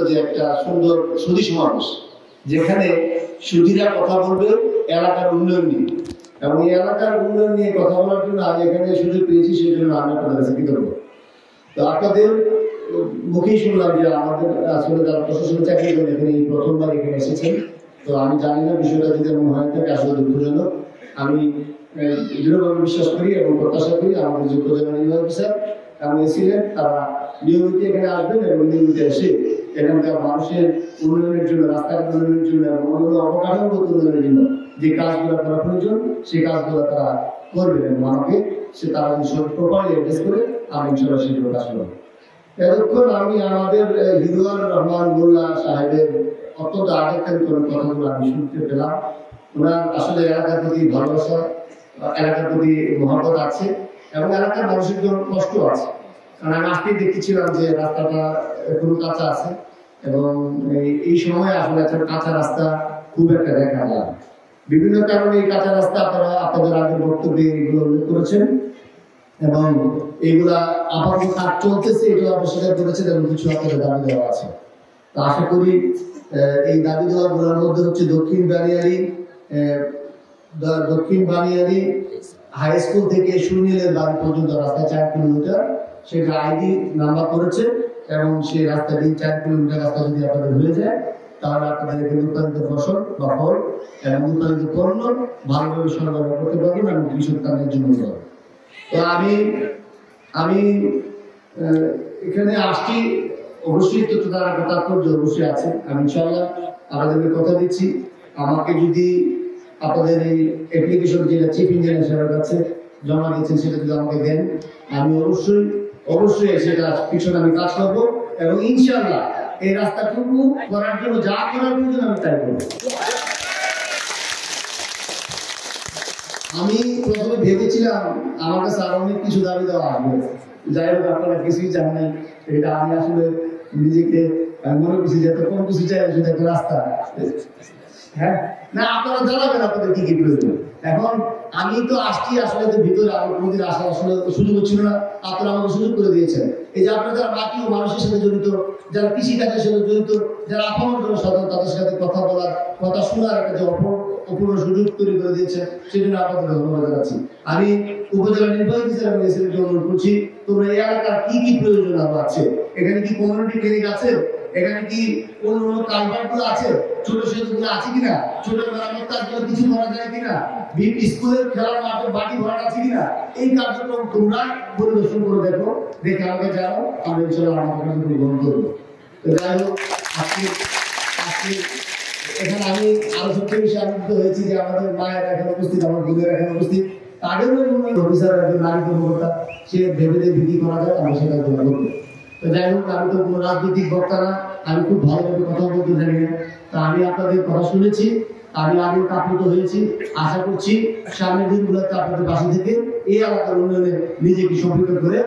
যে একটা সুন্দর সুধী সমাবেশ যেখানে সুধীরা কথা বলবে এলাকার উন্নয়ন নিয়ে, এবং এই এলাকার উন্নয়ন নিয়ে কথা বলার জন্য আমি এখানে সুযোগ পেয়েছি, সেই জন্য আমি আপনাদের কাছে কৃতজ্ঞ। তো আপনাদের মুখেই শুনলাম যে আমাদের আসলে যারা প্রশাসনে চাকরি করেন এখানে এই প্রথমবার এখানে এসেছেন। তো আমি জানি না বিষয়টা যদি এমন হয় থাকে আসলে দুঃখজনক। আমি দৃঢ়ভাবে বিশ্বাস করি এবং প্রত্যাশা করি আমাদের যে প্রজন্ম অফিসার এবং এসিলেন তারা নিয়মিত এখানে আসবেন এবং নিয়মিত এসে এখানকার মানুষের উন্নয়নের জন্য, রাস্তাঘাট উন্নয়নের জন্য এবং অন্যান্য অবকাঠামোগত উন্নয়নের জন্য যে কাজগুলো করা প্রয়োজন সেই কাজগুলো তারা করবেন এবং আমাকে সে তারা প্রপারলি অ্যাড্রেস করে আমি ইনশাআল্লাহ সেগুলো কাজ করবো। এতক্ষণ আমি আমাদের হিদুয়ার রহমান মোল্লা সাহেবের অত্যন্ত আবেগকারী কথাগুলো আমি শুনতে পেলাম। ওনার আসলে এলাকার প্রতি ভালোবাসা, এলাকার প্রতি মহব্বত আছে এবং এলাকার মানুষের জন্য কষ্ট আছে। কারণ আমি আজকেই দেখেছিলাম যে রাস্তাটা এখনো কাঁচা আছে এবং এই সময় আসলে একটা কাঁচা রাস্তা খুব একটা দেখা যায়। বিভিন্ন কারণে এই কাঁচা রাস্তা আপনারা আপনাদের আগের বক্তব্যে এগুলো উল্লেখ করেছেন এবং এইগুলা আপাতত কাজ চলতেছে, এগুলো অস্বীকার করেছেন এবং কিছু আপনাদের দাবি দেওয়া আছে। তো আশা করি এই দাবি দেওয়াগুলোর মধ্যে হচ্ছে দক্ষিণ বানিয়ারি হাই স্কুল থেকে সুনীলের বাড়ি পর্যন্ত রাস্তা 4 কিলোমিটার, সেটা আইডি নাম্বার করেছে এবং সেই রাস্তাটি 4 কিলোমিটার রাস্তা যদি আপনাদের হয়ে যায় তাহলে আপনাদের এখানে উৎপাদিত ফসল বা ফল এবং উৎপাদিত পণ্য ভালোভাবে সরবরাহ করতে পারবেন এবং কৃষক তাদের জন্য হবে। তো আমি এখানে আসছি অবশ্যই তো তার তাৎপর্য অবশ্যই আছে। আমি ইনশাআল্লাহ আপনাদেরকে কথা দিচ্ছি, আমাকে যদি আপনাদের এই অ্যাপ্লিকেশন যেটা চিফ ইঞ্জিনিয়ার সাহেবের কাছে জমা দিচ্ছেন সেটা যদি আমাকে দেন, আমি অবশ্যই সেটা পিছনে আমি কাজ করবো এবং ইনশাআল্লাহ এই রাস্তাটুকু করার জন্য যা করার প্রয়োজন আমি তাই করবো। আমি প্রথমে ভেবেছিলাম আমার কাছে আরো অনেক কিছু দাবি দেওয়া আসবে, যাই হোক আপনারা কিছুই চান নাই। এটা আমি আসলে নিজেকে মনে করছি যে এত কম কিছু চাই শুধু একটা রাস্তা। হ্যাঁ না, আপনারা জানাবেন আপনাদের কি কি প্রয়োজন। এখন আমি তো আসছি আসলে তো ভিতরে আমার কোনোদিন আসার আসলে সুযোগ ছিল না, আপনারা আমাকে সুযোগ করে দিয়েছেন। এই যে আপনারা যারা বাকি মানুষের সাথে জড়িত, যারা কৃষিকাজের সাথে জড়িত, যারা আপনার জন্য সাধারণ তাদের সাথে কথা বলার, কথা শোনার একটা যে অপূর্ণ সুযোগ তৈরি করে দিয়েছে, সেই জন্য আপনাদের ধন্যবাদ জানাচ্ছি। আমি উপজেলা নির্বাহী অফিসার এবং এসিকে অনুরোধ করছি, তোমরা এই এলাকার কি কি প্রয়োজন আছে, এখানে কি কমিউনিটি ক্লিনিক আছে, এখানে কি অন্য কালভার্টগুলো আছে, ছোট সেতুগুলো আছে কিনা, ছোট মেরামত কাজগুলো কিছু করা যায় কিনা, স্কুলের খেলার মাঠে বাটি ভরাট আছে কিনা, এই কার্যক্রম তোমরা পরিদর্শন করে দেখো, দেখে আমাকে জানাও, আমরা ইনশাআল্লাহ আমাকে গ্রহণ করবো। তো যাই হোক, আজকে এখানে আমি আরো সবচেয়ে বেশি আনন্দিত হয়েছি যে আমাদের মায়ের এখানে উপস্থিত, আমার বোনের এখানে উপস্থিত, তাদের অফিসার একজন নারী কর্মকর্তা, সে ভেবে ভিত্তি করা যায় আমরা সেটা গ্রহণ করবো। তো যাই হোক, আমি তো কোনো রাজনৈতিক বক্তা না, আমি খুব ভালোভাবে কথা বলতে জানি না। তা আমি আপনাদের কথা শুনেছি, আমি আগে আপ্লুত হয়েছি। আশা করছি সামনের দিনগুলোতে আপনাদের পাশে থেকে এই এলাকার উন্নয়নে নিজেকে সম্পৃক্ত করে